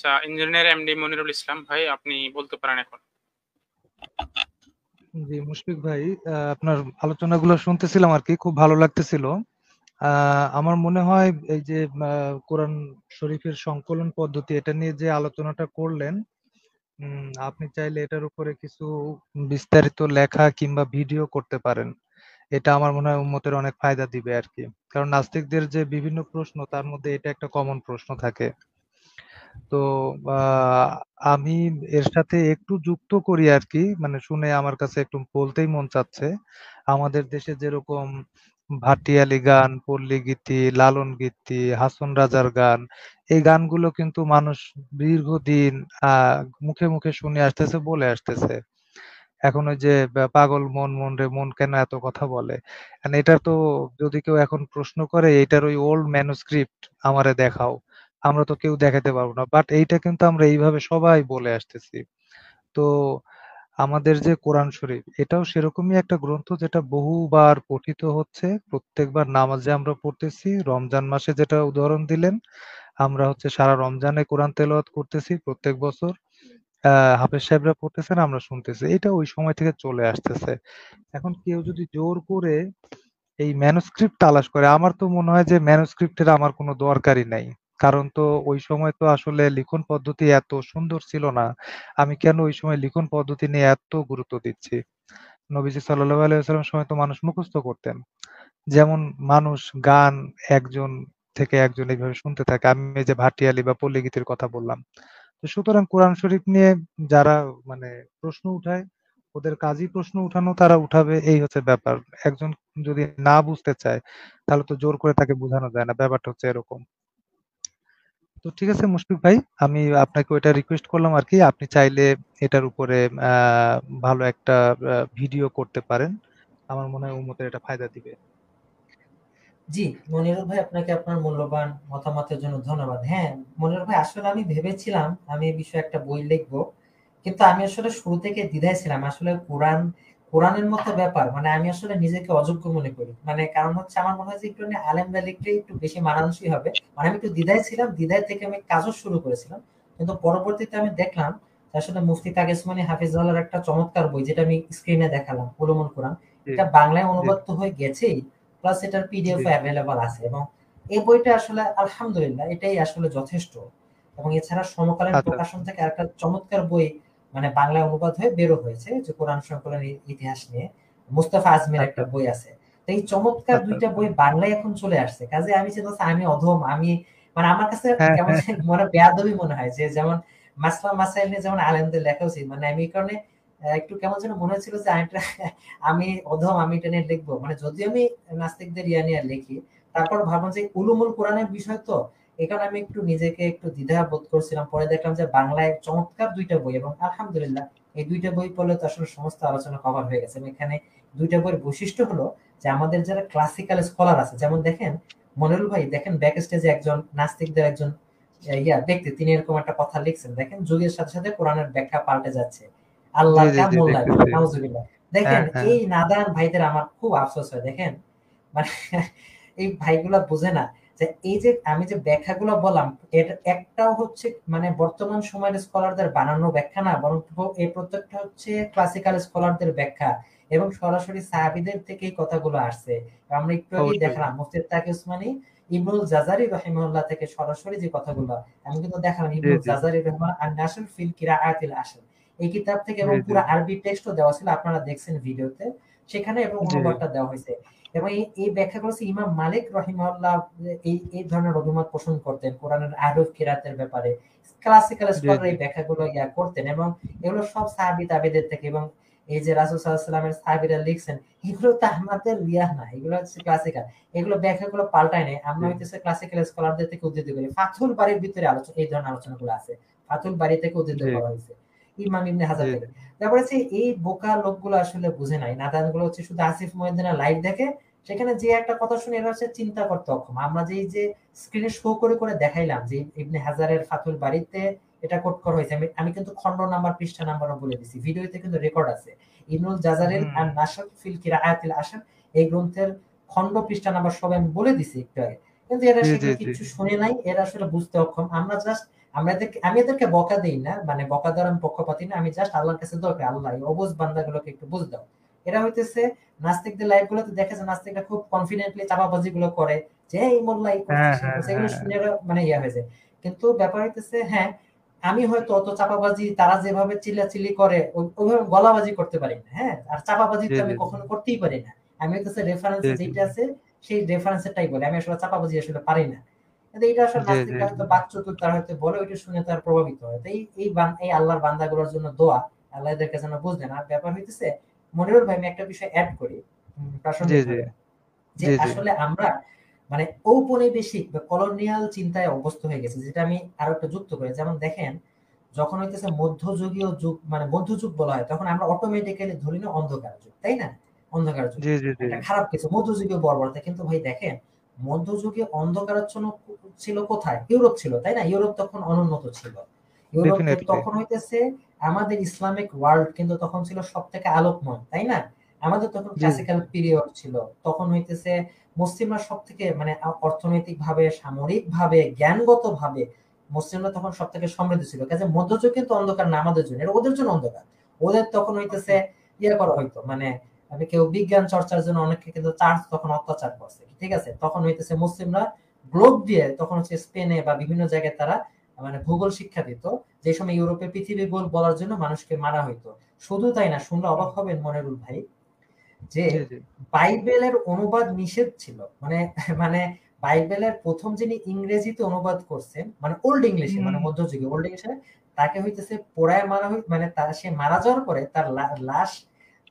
আচ্ছা, engineer MD Monirul ইসলাম ভাই, আপনি বলতে পারেন এখন। জি মুশফিক ভাই, আপনার আলোচনাগুলো শুনতেছিলাম আর কি, খুব ভালো লাগতেছিল। আমার মনে হয় এই যে কোরআন শরীফের সংকলন পদ্ধতি, এটা নিয়ে যে আলোচনাটা করলেন, আপনি চাইলে এটার উপরে কিছু বিস্তারিত লেখা কিংবা ভিডিও করতে পারেন। এটা আমার মনে হয় উম্মতের অনেক ফায়দা দিবে আর কি। কারণ নাস্তিকদের যে বিভিন্ন প্রশ্ন, তার মধ্যে এটা একটা কমন প্রশ্ন থাকে। তো আহ, আমি এর সাথে একটু যুক্ত করি আর কি, মানে শুনে আমার কাছে একটু বলতেই মন চাচ্ছে। আমাদের দেশে যেরকম ভাটিয়ালি গান, পল্লী গীতি, লালন গীতি, হাসন রাজার গান, এই গানগুলো কিন্তু মানুষ দীর্ঘদিন মুখে মুখে শুনে আসতেছে, বলে আসতেছে। এখন ওই যে পাগল মন মন রে মন কেন এত কথা বলে, এটা তো যদি কেউ এখন প্রশ্ন করে এটার ওই ওল্ড ম্যানুস্ক্রিপ্ট আমারে দেখাও, আমরা তো কেউ দেখাতে পারবো না, বাট এইটা কিন্তু আমরা এইভাবে সবাই বলে আসতেছি। তো আমাদের যে কোরআন শরীফ, এটাও সেরকমই একটা গ্রন্থ যেটা বহুবার পঠিত হচ্ছে। প্রত্যেকবার নামাজে আমরা পড়তেছি, রমজান মাসে যেটা উদাহরণ দিলেন, আমরা হচ্ছে সারা রমজানে কোরআন তেলাওয়াত করতেছি প্রত্যেক বছর। হাফেজ সাহেবরা পড়তেছেন, আমরা শুনতেছি, এটা ওই সময় থেকে চলে আসতেছে। এখন কেউ যদি জোর করে এই ম্যানুস্ক্রিপ্ট তালাশ করে, আমার তো মনে হয় যে ম্যানুস্ক্রিপ্টের আমার কোনো দরকারই নাই। কারণ তো ওই সময় তো আসলে লিখন পদ্ধতি এত সুন্দর ছিল না। আমি কেন ওই সময় লিখন পদ্ধতি নিয়ে এত গুরুত্ব দিচ্ছি? নবীজি সাল্লাল্লাহু আলাইহি ওয়াসাল্লাম সময় তো মানুষ মুখস্থ করতেন। যেমন মানুষ গান একজন থেকে একজন এইভাবে শুনতে থাকে। আমি এই যে ভাটিয়ালি বা পল্লী গীতির কথা বললাম। তো সুতরাং কোরআন শরীফ নিয়ে যারা মানে প্রশ্ন উঠায়, ওদের কাজই প্রশ্ন উঠানো, তারা উঠাবে, এই হচ্ছে ব্যাপার। একজন যদি না বুঝতে চায়, তাহলে তো জোর করে তাকে বোঝানো যায় না, ব্যাপারটা হচ্ছে এরকম। তো ঠিক আছে মুশফিক ভাই, আমি আপনাকে ওইটা রিকোয়েস্ট করলাম আর কি। আপনি চাইলে এটার উপরে আহ ভালো একটা ভিডিও করতে পারেন। আমার মনে হয় উম্মতের এটা ফায়দা দিবে। জি, মনিরুল ভাই, আপনাকে আপনার মূল্যবান মতামতের জন্য ধন্যবাদ। হ্যাঁ, মনিরুল ভাই, আসলে আমি ভেবেছিলাম আমি এই বিষয়ে একটা বই লিখবো, কিন্তু আমি আসলে শুরু থেকে দ্বিধায় ছিলাম। আসলে কোরআনের মতো ব্যাপার, মানে আমি আসলে নিজেকে অযোগ্য মনে করি। মানে কারণ হচ্ছে আমার মনে হয় যে একটু আলেমরা লিখলে একটু বেশি মানানসই হবে। মানে আমি একটু দ্বিধায় ছিলাম, দ্বিধায় থেকে আমি কাজও শুরু করেছিলাম। কিন্তু পরবর্তীতে আমি দেখলাম যে আসলে মুফতি তাকি উসমানী হাফিজাহুল্লাহর একটা চমৎকার বই, যেটা আমি স্ক্রিনে দেখালাম, উলুমুল কোরআন। জি, এটা বাংলায় জি, অনুবাদ তো হয়ে গেছেই, প্লাস এটার পিডিএফ জি। অ্যাভেলেবল আছে। এবং এই বইটা আসলে আলহামদুলিল্লাহ এটাই আসলে যথেষ্ট। এবং এছাড়া সমকালীন আচ্ছা, প্রকাশন আচ্ছা। থেকে আরেকটা চমৎকার বই মানে বাংলায় অনুবাদ হয়ে বেরো হয়েছে, যে কোরআন সংকলনের ইতিহাস নিয়ে মুস্তাফা আজমের আচ্ছা, একটা বই আছে। তো এই চমৎকার আচ্ছা, দুইটা আচ্ছা। বই বাংলায় এখন চলে আসছে, কাজে আমি চিন্তা করছি আমি অধম, আমি মানে আমার কাছে হ্যাঁ, কেমন হ্যাঁ, জানি মনে বেয়াদবি মনে হয় যে যেমন মাসলা মাসাইল নিয়ে যেমন আলেমদের লেখা উচিত, মানে আমি এই কারণে একটু কেমন যেন মনে হচ্ছিল যে আমি অধম, আমি এটা নিয়ে লিখবো। মানে যদি আমি নাস্তিকদের ইয়া নিয়ে লিখি, তারপর ভাবলাম যে উলুমুল কোরআনের বিষয় তো, এই কারণে আমি একটু নিজেকে একটু দ্বিধা বোধ করছিলাম। পরে দেখলাম যে বাংলায় চমৎকার দুইটা বই, এবং আলহামদুলিল্লাহ এই দুইটা বই পড়লে তো আসলে সমস্ত আলোচনা কভার হয়ে গেছে। এবং এখানে দুইটা বইয়ের বৈশিষ্ট্য হলো যে আমাদের যারা ক্লাসিক্যাল স্কলার আছে, যেমন দেখেন মনিরুল ভাই, দেখেন ব্যাক স্টেজে একজন নাস্তিকদের একজন ব্যক্তি, তিনি এরকম একটা কথা লিখছেন, দেখেন যুগের সাথে সাথে কোরআনের ব্যাখ্যা পাল্টে যাচ্ছে, জি, আল্লাহর জি, কাম জি, মোল্লায় বলে, দেখতেছি। নাউজুবিল্লাহ। হ্যাঁ, দেখেন হ্যাঁ। এই নাদান ভাইদের আমার খুব আফসোস হয়। দেখেন মানে এই ভাইগুলা বোঝে না যে এই যে আমি যে ব্যাখ্যাগুলো বললাম, এটা একটাও হচ্ছে মানে বর্তমান সময়ের স্কলারদের বানানো ব্যাখ্যা না, বরং এই প্রত্যেকটা হচ্ছে ক্লাসিক্যাল স্কলারদের ব্যাখ্যা, এবং সরাসরি সাহাবীদের থেকে এই কথাগুলো আসছে। আমরা একটু আগেই অবশ্যই। দেখলাম মুফতি তাকি উসমানী ইবনুল জাজারি রাহিমাহুল্লাহ থেকে সরাসরি যে কথাগুলো, আমি কিন্তু দেখালাম জি, ইবনুল জি, জাজারি রহমান আন নাসর ফিল কিরাআতিল আসর, এই কিতাব থেকে, জি, এবং জি, পুরো আরবি টেক্সটও দেওয়া ছিল, আপনারা দেখছেন ভিডিওতে সেখানে, এবং জি, অনুবাদটা দেওয়া হয়েছে। এবং এই ব্যাখ্যাগুলো হচ্ছে ইমাম মালিক রহিমাহুল্লাহ এই এই ধরনের অভিমত পোষণ করতেন কোরআনের আরব কিরাতের ব্যাপারে। ক্লাসিক্যাল জি, স্কলার জি, এই ব্যাখ্যাগুলো করতেন, এবং এগুলো সব সাহাবী তাবেদের থেকে। এবং এই যে রাসূল সাল্লাল্লাহু আলাইহি ওয়াসাল্লামের সাহাবীরা লিখছেন, এগুলো তো আমাদের লিয়াহ না, এগুলো হচ্ছে ক্লাসিক্যাল। এগুলো ব্যাখ্যাগুলো পাল্টায় নাই, আমরা জি, হইতেছে ক্লাসিক্যাল স্কলারদের থেকে উদ্ধৃত করি। ফাথুল বাড়ির ভিতরে আলোচনা, এই ধরনের আলোচনাগুলো আছে, ফাথুল বাড়ি থেকে উদ্ধৃত জি, করা হয়েছে, ইমাম ইবনে জি, হাজার জি, থেকে। তারপরে হচ্ছে এই বোকা লোকগুলো আসলে বুঝে নাই, নাদানগুলো হচ্ছে শুধু আসিফ মহিউদ্দিনের লাইভ দেখে, সেখানে যে একটা কথা শুনে এরা হচ্ছে চিন্তা করতে অক্ষম। আমরা যে এই যে স্ক্রিনে শো করে করে দেখাইলাম যে ইবনে হাজারের ফাতুল বাড়িতে এটা কোট করা হয়েছে, আমি আমি কিন্তু খন্ড নাম্বার পৃষ্ঠা নাম্বারও বলে দিছি, ভিডিওতে কিন্তু রেকর্ড আছে। ইবনুল জাজারের হুম, আর নাশর ফিল কিরাআতিল আশর, এই গ্রন্থের খন্ড পৃষ্ঠা নাম্বার সব আমি বলে দিছি একটু আগে। কিন্তু এরা জি, জি, সেগুলো জি, কিছু শুনে নাই, এরা আসলে বুঝতে অক্ষম। আমরা জাস্ট আমি এদেরকে বকা দিই না, মানে বকা দেওয়ার আমি পক্ষপাতি না, আমি জাস্ট আল্লাহর কাছে দোয়া করি, আল্লাহ এই অবুঝ বান্দাগুলোকে একটু বুঝ দাও। এরা হইতেছে নাস্তিকদের লাইফ গুলোতে দেখা যায় নাস্তিকরা খুব কনফিডেন্টলি চাপাবাজি গুলো করে যে এই মোল্লা এই করছে হ্যাঁ সেই হ্যাঁ করছে, এগুলো হ্যাঁ শুনে এরা মানে ইয়া হয়ে যায়। কিন্তু ব্যাপার হইতেছে হ্যাঁ, আমি হয়তো অত চাপাবাজি তারা যেভাবে চিল্লাচিল্লি করে ওইভাবে গলাবাজি করতে পারি না, হ্যাঁ, আর চাপাবাজি জি তো জি আমি কখনো করতেই পারি না। আমি হইতেছে জি রেফারেন্সে জি যেটা আছে সেই রেফারেন্সেরটাই বলে, আমি আসলে চাপাবাজি আসলে পারি না। কিন্তু এটা আসলে জি জি নাস্তিকরা হয়তো বাকচতুর, তারা হয়তো বলে ওইটা শুনে তার প্রভাবিত হয়। তো এই আল্লাহর বান্দাগুলোর জন্য দোয়া, আল্লাহ এদেরকে যেন বুঝলেন। আর ব্যাপার হইতেছে মনিরুল ভাই, আমি একটা বিষয় অ্যাড করি জি প্রাসঙ্গিক জি ভাবে, যে জি জি আসলে আমরা মানে ঔপনিবেশিক বা কলোনিয়াল চিন্তায় অভ্যস্ত হয়ে গেছি, যেটা আমি আরো একটা যুক্ত করি। যেমন দেখেন, যখন হইতেছে মধ্যযুগীয় যুগ মানে মধ্যযুগ বলা হয়, তখন আমরা অটোমেটিক্যালি ধরি না অন্ধকার যুগ, তাই না? অন্ধকার যুগ জি জি জি একটা খারাপ কিছু, মধ্যযুগীয় বর্বরতা। কিন্তু ভাই দেখেন, মধ্যযুগে অন্ধকারাচ্ছন্ন ছিল কোথায়? ইউরোপ ছিল, তাই না? ইউরোপ তখন অনুন্নত ছিল। Europe definitely. তখন হইতেছে আমাদের ইসলামিক ওয়ার্ল্ড কিন্তু তখন ছিল সব থেকে আলোকময়, তাই না? আমাদের তখন জি জি ক্লাসিক্যাল পিরিয়ড ছিল। তখন হইতেছে মুসলিমরা সব থেকে মানে অর্থনৈতিক ভাবে, সামরিক ভাবে, জ্ঞানগত ভাবে মুসলিমরা তখন সব থেকে সমৃদ্ধ ছিল। কাজে মধ্যযুগ কিন্তু অন্ধকার না আমাদের জন্য, এটা ওদের জন্য অন্ধকার। ওদের তখন হইতেছে ইয়ে করা হইতো, মানে আমি কেউ বিজ্ঞান চর্চার জন্য অনেককে কিন্তু চার্চ তখন অত্যাচার করছে, ঠিক আছে? তখন হইতেছে মুসলিমরা গ্লোব দিয়ে তখন হচ্ছে স্পেনে বা বিভিন্ন জায়গায় তারা মানে ভূগোল শিক্ষা দিত, যে সময় ইউরোপে পৃথিবী গোল বলার জন্য মানুষকে মারা হইতো। শুধু তাই না, শুনলে অবাক হবেন মনিরুল ভাই, যে জি জি বাইবেলের অনুবাদ নিষেধ ছিল। মানে মানে বাইবেলের প্রথম যিনি ইংরেজিতে অনুবাদ করছেন, মানে ওল্ড ইংলিশে, মানে হুম মধ্যযুগে ওল্ড ইংলিশে, তাকে হইতেছে পোড়ায় মারা মানে তার সে মারা যাওয়ার পরে তার লাশ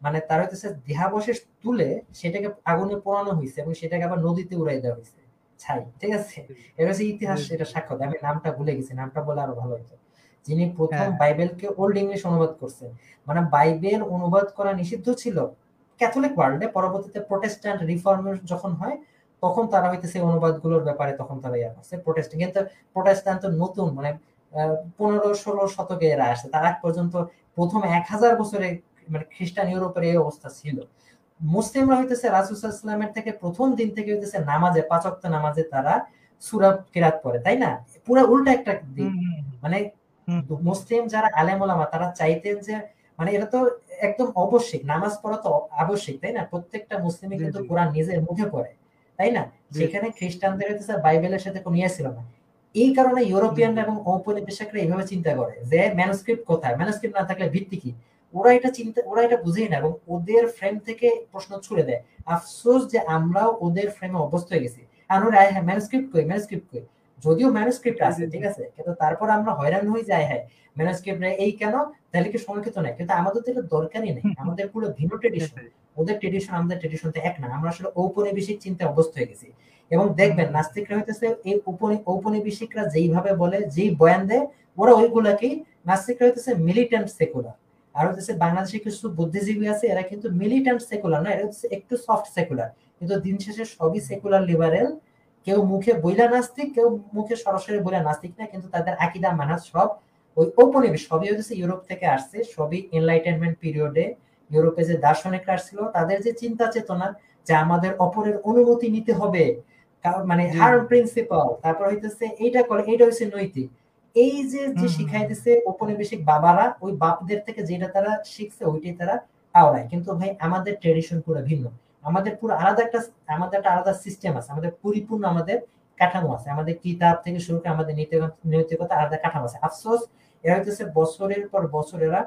মানে তার হইতেছে দেহাবশেষ তুলে সেটাকে আগুনে পোড়ানো হয়েছে এবং সেটাকে আবার নদীতে উড়াই দেওয়া হয়েছে ছাই, ঠিক আছে? এটা হচ্ছে ইতিহাস, জি জি এটা সাক্ষ্য দেয়। আমি নামটা ভুলে গেছি, নামটা বলে আরো ভালো হতো। যিনি প্রথম হ্যাঁ বাইবেলকে ওল্ড ইংলিশ অনুবাদ করছেন, মানে বাইবেল অনুবাদ করা নিষিদ্ধ ছিল ক্যাথলিক ওয়ার্ল্ডে। পরবর্তীতে প্রোটেস্ট্যান্ট রিফর্মের যখন হয়, তখন তারা হইতেছে অনুবাদগুলোর ব্যাপারে তখন তারা ইয়া করছে। প্রোটেস্ট্যান্ট কিন্তু প্রোটেস্ট্যান্ট তো নতুন, মানে 15-16 শতকে এরা আসে, তার আগ পর্যন্ত প্রথম 1000 বছরে মানে খ্রিস্টান ইউরোপের এই অবস্থা ছিল। মুসলিমরা হইতেছে রাসূল সাল্লাল্লাহু আলাইহি ওয়াসাল্লামের থেকে প্রথম দিন থেকে হইতেছে নামাজে 5 ওয়াক্ত নামাজে তারা সূরা কিরাত পড়ে, তাই না? পুরো উল্টা একটা দিক। হুম হুম মানে হুম মুসলিম যারা আলেম ওলামা তারা চাইতেন যে মানে এটা তো একদম আবশ্যিক, নামাজ পড়া তো আবশ্যিক, তাই না? প্রত্যেকটা মুসলিমই জি কিন্তু জি কোরআন নিজের মুখে পড়ে, তাই না? জি সেখানে খ্রিস্টানদের হচ্ছে বাইবেলের সাথে কোনো ইয়ে ছিল না। এই কারণে জি জি ইউরোপিয়ানরা এবং ঔপনিবেশিকরা এইভাবে চিন্তা করে যে ম্যানুস্ক্রিপ্ট কোথায়, ম্যানুস্ক্রিপ্ট না থাকলে ভিত্তি কি। ওরা এটা বুঝেই না এবং ওদের ফ্রেম থেকে প্রশ্ন ছুড়ে দেয়। আফসোস যে আমরাও ওদের ফ্রেমে অভ্যস্ত হয়ে গেছি। আর ওরা হ্যাঁ ম্যানুস্ক্রিপ্ট কই, ম্যানুস্ক্রিপ্ট কই। যদিও ম্যানুস্ক্রিপ্ট জি আছে, জি ঠিক জি আছে, কিন্তু তারপর আমরা হয়রান হয়ে যাই, হ্যাঁ ম্যানুস্ক্রিপ্ট এই কেন, তাহলে কি সংরক্ষিত নাই? কিন্তু আমাদের তো এটা দরকারই নেই, আমাদের পুরো ভিন্ন ট্রেডিশন। সেটাই। ওদের ট্রেডিশন আমাদের ট্রেডিশন তো এক না, আমরা আসলে ঔপনিবেশিক চিন্তায় অভ্যস্ত হয়ে গেছি। এবং হুম দেখবেন হুম নাস্তিকরা হইতেছে এই ঔপনিবেশিকরা যেইভাবে বলে, যেই বয়ান দেয়, ওরা ওইগুলাকেই, নাস্তিকরা হইতেছে মিলিট্যান্ট সেকুলার। আর হচ্ছে বাংলাদেশে কিছু বুদ্ধিজীবী আছে, এরা কিন্তু মিলিট্যান্ট সেকুলার না, এরা হচ্ছে একটু সফট সেকুলার। কিন্তু দিন শেষে সবই সেকুলার লিবারেল। কেউ মুখে বইলা নাস্তিক, কেউ মুখে সরাসরি বইলা নাস্তিক না, কিন্তু তাদের আকীদা মানহাজ সব ওই ঔপনিবেশ, সবই হচ্ছে ইউরোপ থেকে আসছে, সবই এনলাইটেনমেন্ট পিরিয়ডে ইউরোপে যে দার্শনিকরা আসছিল তাদের যে চিন্তা চেতনা, যে আমাদের অপরের অনুমতি নিতে হবে, মানে জি জি হার্ম জি প্রিন্সিপাল, তারপর হইতেছে এইটা করে, এইটা হচ্ছে নৈতিক। এই যে যে হুম হুম শিখাই হুম দিছে ঔপনিবেশিক বাবারা, ওই বাপদের থেকে যেটা তারা শিখছে ওইটাই তারা আওড়ায়। কিন্তু ভাই আমাদের ট্রেডিশন পুরো ভিন্ন। আমাদের পুরো আলাদা একটা, আমাদের একটা আলাদা সিস্টেম আছে, আমাদের পরিপূর্ণ আমাদের কাঠামো আছে, আমাদের কিতাব থেকে শুরু করে আমাদের নৈতিকতা আলাদা কাঠামো আছে। আফসোস এরা হইতেছে বছরের পর বছর এরা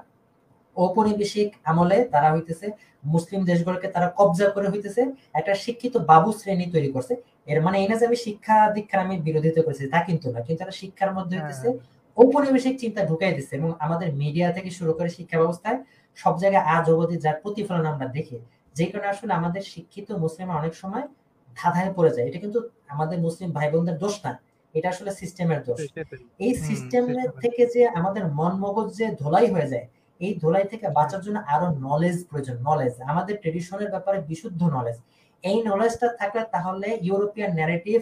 ঔপনিবেশিক আমলে তারা হইতেছে মুসলিম দেশগুলোকে তারা কবজা করে হইতেছে একটা শিক্ষিত বাবু শ্রেণী তৈরি করছে। এর মানে এই না যে আমি শিক্ষা দীক্ষার আমি বিরোধিতা করেছি, তা কিন্তু না, কিন্তু তারা শিক্ষার মধ্যে হ্যাঁ হইতেছে হ্যাঁ ঔপনিবেশিক চিন্তা ঢুকাই দিচ্ছে। এবং আমাদের মিডিয়া থেকে শুরু করে শিক্ষা ব্যবস্থায় সব জায়গায় আজ অবধি যার প্রতিফলন আমরা দেখি, যে কারণে আসলে আমাদের শিক্ষিত মুসলিমরা অনেক সময় ধাঁধায় পড়ে যায়। এটা কিন্তু আমাদের মুসলিম ভাই বোনদের দোষ না, এটা আসলে সিস্টেমের দোষ। সেটাই। এই হুম সিস্টেমের সিস্টেমের। থেকে যে আমাদের মন মগজ যে ধোলাই হয়ে যায়, এই ধোলাই থেকে জি বাঁচার জন্য আরো নলেজ প্রয়োজন। নলেজ, আমাদের ট্রেডিশনের ব্যাপারে বিশুদ্ধ নলেজ। এই নলেজটা থাকলে তাহলে ইউরোপিয়ান ন্যারেটিভ,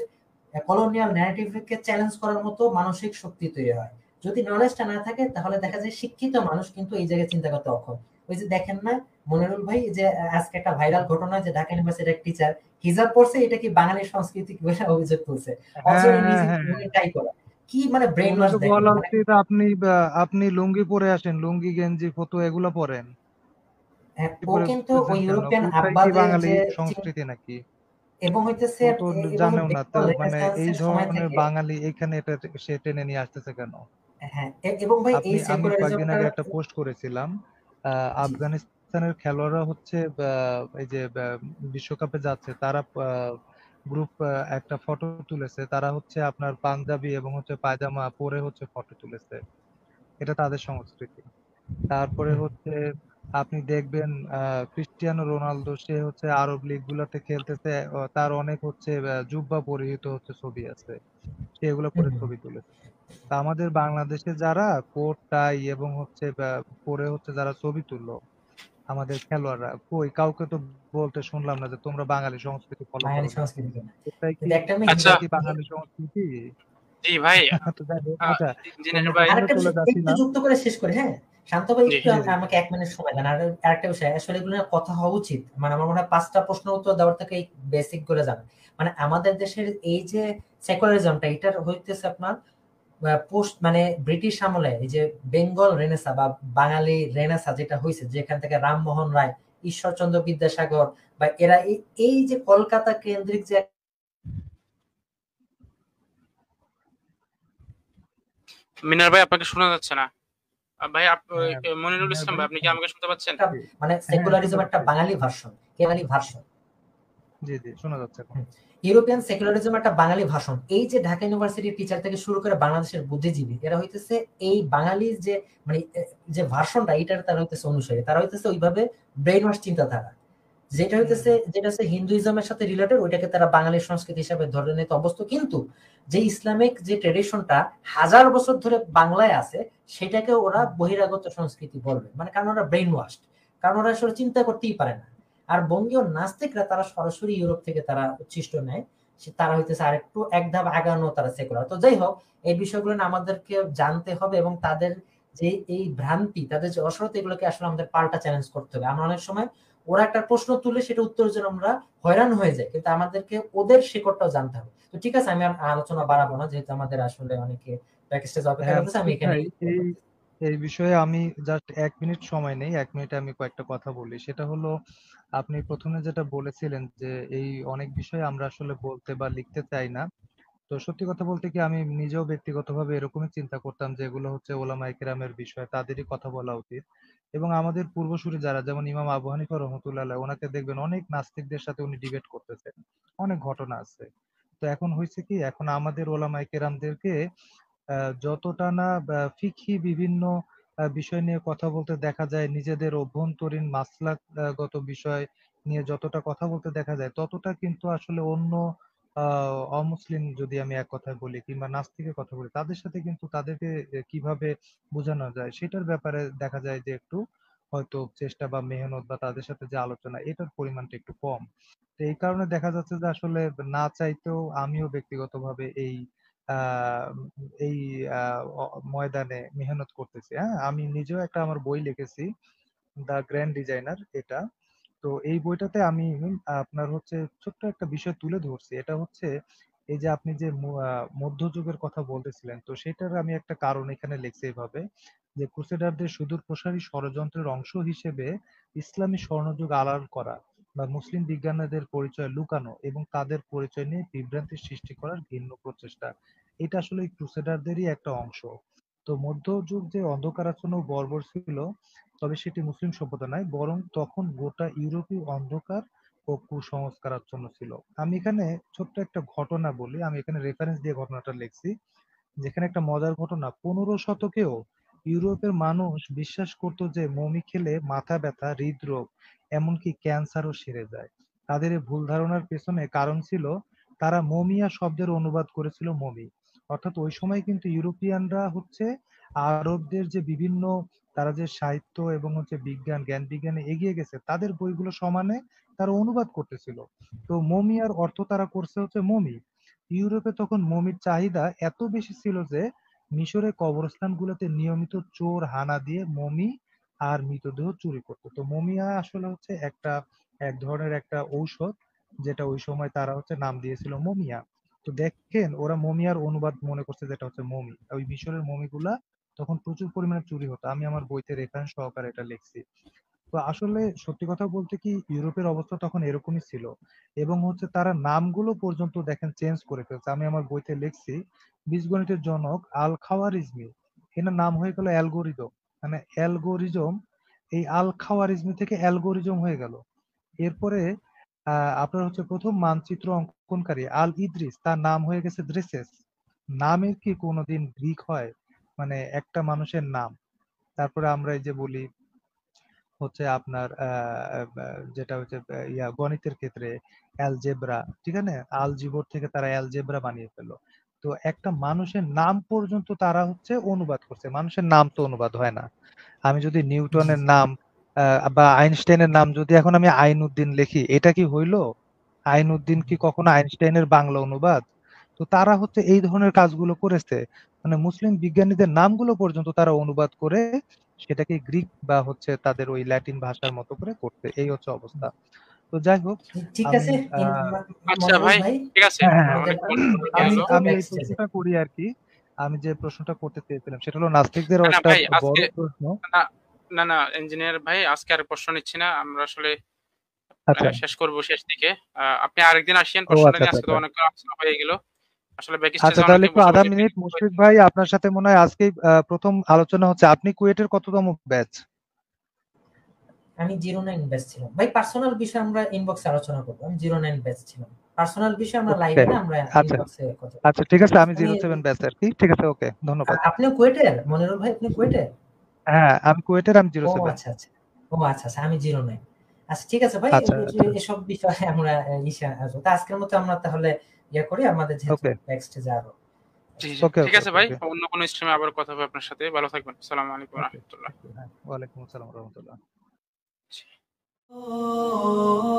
কলোনিয়াল ন্যারেটিভকে চ্যালেঞ্জ করার মতো মানসিক শক্তি তৈরি হয়। যদি নলেজটা না থাকে তাহলে দেখা যায় শিক্ষিত মানুষ কিন্তু এই জায়গায় চিন্তা করতে অক্ষম। ওই যে দেখেন না মনিরুল ভাই, যে আজকে একটা ভাইরাল ঘটনা, যে ঢাকা ইউনিভার্সিটির এক টিচার হিজাব পড়ছে, এটা কি বাঙালি সংস্কৃতি বলে অভিযোগ তুলছে, অথচ হ্যাঁ উনি হ্যাঁ নিজে হ্যাঁ উনি ট্রাই করা। কি মানে ব্রেন ওয়াশ ওনাকে দেখেন বলা মানে। উচিত আপনি লুঙ্গি পরে আসেন, লুঙ্গি গেঞ্জি ফতুয়া এগুলো পরেন। হ্যাঁ, কি ও পরে কিন্তু ওই ঘুরতেছেন কেন? ইউরোপিয়ান ওইটাই কি আব্বাদের বাঙালি যে সংস্কৃতি নাকি? এবং হইতেছে ও তো এবং জানেও না তো, বেঙ্গল মানে এই রেনেসান্সের সময় ধরনের থেকে। বাঙালি এখানে এটা সে টেনে নিয়ে আসতেছে কেন? হ্যাঁ, এবং ভাই এই আমি কয়েকদিন সেকুলারিজমটা। আগে একটা পোস্ট করেছিলাম। জি আফগানিস্তানের খেলোয়াড়রা হচ্ছে এই যে বিশ্বকাপে যাচ্ছে, তারা গ্রুপ একটা ফটো তুলেছে, তারা হচ্ছে আপনার পাঞ্জাবি এবং হচ্ছে পায়জামা পরে হচ্ছে ফটো তুলেছে। এটা তাদের সংস্কৃতি। তারপরে হুম, হচ্ছে আপনি দেখবেন ক্রিস্টিয়ানো রোনালদো, সে হচ্ছে আরব লিগ গুলাতে খেলতেছে, তার অনেক হচ্ছে জুব্বা পরিহিত হচ্ছে ছবি আছে, সে এগুলো হুম, পরে হুম। ছবি তুলেছে। তা আমাদের বাংলাদেশে যারা কোট টাই এবং হচ্ছে পরে হচ্ছে যারা ছবি তুললো, আমাদের খেলোয়াড়রা কই কাউকে তো বলতে শুনলাম না যে তোমরা বাঙালি সংস্কৃতি ফলো বাঙালি করো না। সংস্কৃতি কিনা, এটাই কি কিন্তু একটা আমি আচ্ছা, এটাই কি বাঙালি সংস্কৃতি? জি ভাই। তো যাই হোক, আহ, আচ্ছা, জিনেশ ভাই। প্রশ্নে আরেকটা চলে বিষয় একটু যাচ্ছিলাম। যুক্ত করে শেষ করে, হ্যাঁ শান্ত ভাই, জি। একটু জি জি জি। আমাকে 1 মিনিট সময় দেন। আর আরেকটা বিষয়, আসলে এগুলো নিয়ে কথা হওয়া উচিত, মানে আমার মনে হয় 5টা প্রশ্নের উত্তর দেওয়ার থেকে এই বেসিক করে যান। মানে আমাদের দেশের এই যে সেকুলারিজমটা, এটার হইতেছে আপনার পোস্ট মানে ব্রিটিশ আমলে এই যে বেঙ্গল রেনেসা বা বাঙালি রেনেসা যেটা হয়েছে, যেখান থেকে রামমোহন রায়, ঈশ্বরচন্দ্র বিদ্যাসাগর বা এরা এই যে কলকাতা কেন্দ্রিক যে মিনার ভাই, আপনাকে শোনা যাচ্ছে না। ভাই হ্যাঁ, মনিরুল বিনয় ইসলাম ভাই, ভাই, আপনি কি হ্যাঁ, আমাকে শুনতে পাচ্ছেন? একটা জি, মানে হ্যাঁ শুনতে সেকুলারিজম একটা পাচ্ছি। বাঙালি ভার্সন, কেরানি ভার্সন। জি জি, শোনা যাচ্ছে এখন। ইউরোপিয়ান সেকুলারিজম একটা বাঙালি ভাষণ। এই যে ঢাকা ইউনিভার্সিটির টিচার থেকে শুরু করে বাংলাদেশের বুদ্ধিজীবী, এরা হইতেছে এই বাঙালির যে মানে যে ভার্সনটা, এটার তারা হইতেছে অনুসারী, তারা হইতেছে ওইভাবে ব্রেইন ওয়াশ চিন্তাধারা, যেটা হুম হইতেছে হুম। যেটা হচ্ছে হিন্দুইজমের সাথে রিলেটেড, ওইটাকে তারা বাঙালির সংস্কৃতি হিসাবে ধরে নিতে অভ্যস্ত। কিন্তু যে ইসলামিক যে ট্রেডিশনটা হাজার বছর ধরে বাংলায় আছে, সেটাকে ওরা হুম। বহিরাগত সংস্কৃতি বলবে, মানে কারণ ওরা ব্রেইন ওয়াশড, কারণ ওরা আসলে চিন্তা করতেই পারে না। আর বঙ্গীয় নাস্তিকরা তারা সরাসরি ইউরোপ থেকে তারা উচ্ছিষ্ট নেয়, তারা হইতেছে আরেকটু এক ধাপ আগানো, তারা সেকুলার। তো যাই হোক, এই বিষয়গুলো না আমাদেরকে জানতে হবে, এবং তাদের যে এই ভ্রান্তি, তাদের যে অসরত, এগুলোকে আসলে আমাদের পাল্টা চ্যালেঞ্জ করতে হবে। আমরা অনেক সময় ওরা একটা প্রশ্ন তুলে সেটা উত্তরের জন্য আমরা হয়রান হয়ে যাই, কিন্তু আমাদেরকে ওদের শিকড়টাও জানতে হবে। তো ঠিক আছে, আমি আর আলোচনা বাড়াবো না, যেহেতু আমাদের আসলে অনেকে ব্যাকস্টেজ অপেক্ষা হ্যাঁ করতেছে, আমি মাসুদ এখানে ভাই, এই এই বিষয়ে আমি জাস্ট 1 মিনিট সময় নেই, 1 মিনিটে আমি কয়েকটা কথা বলি। সেটা হলো, আপনি প্রথমে যেটা বলেছিলেন যে এই অনেক বিষয় আমরা আসলে বলতে বা লিখতে চাই না। তো সত্যি কথা বলতে কি, আমি নিজেও ব্যক্তিগতভাবে এরকমই চিন্তা করতাম যে এগুলো হচ্ছে ওলামায়ে কেরামের বিষয়, তাদেরই কথা বলা উচিত। এবং আমাদের পূর্বসূরি যারা, যেমন ইমাম আবু হানিফা রহমতুল্লাহ আলাইহ, ওনাকে দেখবেন অনেক নাস্তিকদের সাথে উনি ডিবেট করতেছেন, অনেক ঘটনা আছে। তো এখন হয়েছে কি, এখন আমাদের ওলামায়ে কেরামদেরকে যতটা না ফিকহি বিভিন্ন বিষয় নিয়ে কথা বলতে দেখা যায়, নিজেদের অভ্যন্তরীণ মাসলাকগত বিষয় নিয়ে যতটা কথা বলতে দেখা যায়, ততটা কিন্তু আসলে অন্য অমুসলিম, যদি আমি এক কথায় বলি, কিংবা নাস্তিকের কথা বলি, তাদের সাথে কিন্তু তাদেরকে কিভাবে বোঝানো যায় সেটার ব্যাপারে দেখা যায় যে একটু হয়তো চেষ্টা বা মেহনত বা তাদের সাথে যে আলোচনা, এটার পরিমাণটা একটু কম। তো এই কারণে দেখা যাচ্ছে যে আসলে না চাইতেও আমিও ব্যক্তিগতভাবে আহ এই ময়দানে মেহনত করতেছি। হ্যাঁ, আমি নিজেও একটা আমার বই লিখেছি, দ্য গ্র্যান্ড ডিজাইনার, এটা। তো এই বইটাতে আমি আপনার হচ্ছে ছোট্ট একটা বিষয় তুলে ধরছি। এটা হচ্ছে এই যে আপনি যে মধ্যযুগের কথা বলতেছিলেন, তো সেটার আমি একটা কারণ এখানে লিখছি এইভাবে, যে ক্রুসেডারদের সুদূর প্রসারী ষড়যন্ত্রের অংশ হিসেবে ইসলামী স্বর্ণযুগ আড়াল করা বা মুসলিম বিজ্ঞানীদের পরিচয় লুকানো এবং তাদের পরিচয় নিয়ে বিভ্রান্তির সৃষ্টি করার ঘৃণ্য প্রচেষ্টা, এটা আসলে এই ক্রুসেডারদেরই একটা অংশ। তো মধ্যযুগ যে অন্ধকারাচ্ছন্ন ও বর্বর ছিল, তবে সেটি মুসলিম সভ্যতা নয়, বরং তখন গোটা ইউরোপীয় অন্ধকার ও কুসংস্কারাচ্ছন্ন ছিল। আমি এখানে ছোট্ট একটা ঘটনা বলি, আমি এখানে রেফারেন্স দিয়ে ঘটনাটা লিখছি, যেখানে একটা মজার ঘটনা। 15 শতকেও ইউরোপের মানুষ বিশ্বাস করত যে মমি খেলে মাথা ব্যথা, হৃদরোগ, এমনকি ক্যান্সারও সেরে যায়। তাদের এই ভুল ধারণার পেছনে কারণ ছিল, তারা মমিয়া শব্দের অনুবাদ করেছিল মমি। অর্থাৎ ওই সময় কিন্তু ইউরোপিয়ানরা হচ্ছে আরবদের যে বিভিন্ন, তারা যে সাহিত্য এবং হচ্ছে বিজ্ঞান, জ্ঞান বিজ্ঞানে এগিয়ে গেছে, তাদের বইগুলো সমানে তারা অনুবাদ করতেছিল। তো মমিয়ার অর্থ তারা করছে হচ্ছে মমি। ইউরোপে তখন মমির চাহিদা এত বেশি ছিল যে মিশরের কবরস্থানগুলোতে নিয়মিত চোর হানা দিয়ে মমি আর মৃতদেহ চুরি করতো। তো মমিয়া আসলে হচ্ছে এক ধরনের একটা ঔষধ, যেটা ওই সময় তারা হচ্ছে নাম দিয়েছিল মমিয়া। তো দেখেন ওরা মমি আর অনুবাদ মনে করছে যেটা হচ্ছে মমি, ওই মিশরের মমিগুলা তখন প্রচুর পরিমাণে চুরি হতো। আমি আমার বইতে রেফারেন্স সহকারে এটা লিখছি। তো আসলে সত্যি কথা বলতে কি ইউরোপের অবস্থা তখন এরকমই ছিল, এবং হচ্ছে তারা নামগুলো পর্যন্ত দেখেন চেঞ্জ করে ফেলছে। আমি আমার বইতে লিখছি বীজগণিতের জনক আল খাওয়ারিজমি, এনার নাম হয়ে গেল অ্যালগোরিদম, মানে অ্যালগোরিজম, এই আল খাওয়ারিজমি থেকে অ্যালগোরিজম হয়ে গেল। এরপরে আপনার হচ্ছে প্রথম মানচিত্র অঙ্কনকারী আল ইদ্রিস, তার নাম হয়ে গেছে দ্রেসেস। নামের কি কোনোদিন গ্রিক হয়? মানে একটা মানুষের নাম। তারপরে আমরা এই যে বলি হচ্ছে আপনার যেটা হচ্ছে গণিতের ক্ষেত্রে অ্যালজেব্রা, ঠিক আছে, আলজিব্রা থেকে তারা অ্যালজেব্রা বানিয়ে ফেললো। তো একটা মানুষের নাম পর্যন্ত তারা হচ্ছে অনুবাদ করছে, মানুষের নাম তো অনুবাদ হয় না। আমি যদি জি নিউটনের জি নাম বা আইনস্টাইনের নাম যদি এখন আমি আইনউদ্দিন লিখি, এটা কি হইলো? আইনউদ্দিন কি কখনো আইনস্টাইনের বাংলা অনুবাদ? তো তারা হচ্ছে এই ধরনের কাজগুলো করেছে, মানে মুসলিম বিজ্ঞানীদের নামগুলো পর্যন্ত তারা অনুবাদ করে সেটাকে গ্রিক বা হচ্ছে তাদের ওই ল্যাটিন ভাষার মতো করে করতে, এই হচ্ছে অবস্থা। তো যাই হোক, ঠিক আমি আছে। আচ্ছা মনিরুল ভাই, ভাই, ঠিক আছে, হ্যাঁ, হ্যাঁ, আমাদের অনেক বক্তব্য নেক্সট আমি গেল। আমি এই নেক্সট স্টেজে। প্রশ্নটা করি আর কি। আমি যে প্রশ্নটা করতে চেয়েছিলাম সেটা হলো নাস্তিকদের না না একটা ভাই, বড় আজকে প্রশ্ন। না না না ইঞ্জিনিয়ার ভাই, আজকে আর প্রশ্ন নিচ্ছি না, আমরা আসলে আচ্ছা। শেষ করব শেষ দিকে। আপনি আরেকদিন আসেন ও প্রশ্নটা আচ্ছা নিয়ে, আচ্ছা আজকে তো আচ্ছা। অনেক আলোচনা হয়ে গেল। আসলে ব্যাক আচ্ছা, স্টেজে তাহলে অনেকে একটু বসে আধা বসে মিনিট মুশফিক ভাই, আপনার সাথে মনে হয় আজকেই প্রথম আলোচনা হচ্ছে। আপনি কুয়েটের কততম ব্যাচ? আমি 09 ব্যাচ ছিলাম ভাই। পার্সোনাল বিষয় আমরা ইনবক্সে আলোচনা করবো। আমি 09 ব্যাচ ছিলাম। পার্সোনাল বিষয় আমরা ওকে, লাইভে না, আমরা আচ্ছা ইনবক্সে কথা আচ্ছা, বলবো। ঠিক আছে, আমি আমি 07 ব্যাচ আর কি। ঠিক আছে, ওকে, ধন্যবাদ। আপনিও কুয়েটের মনিরুল ভাই? আপনি কুয়েটের? হ্যাঁ, আমি কুয়েটের, আমি ও 07। আচ্ছা আচ্ছা। ও আচ্ছা আচ্ছা, আমি 09। আচ্ছা ঠিক আছে ভাই, আচ্ছা আচ্ছা, এসব বিষয়ে আমরা ইসা আসবো। তা আজকের মতো আমরা তাহলে ইয়ে করি, আমাদের যেহেতু ওকে ব্যাক স্টেজে আরো জি জি, ওকে ঠিক ওকে আছে ওকে ভাই, ওকে অন্য কোনো স্ট্রিমে আবার কথা হবে আপনার সাথে। ভালো থাকবেন। আসসালামু আলাইকুম ওকে। রহমতুল্লাহ। হ্যাঁ, ওয়ালাইকুম আসসালাম রহমতুল্লাহ। ও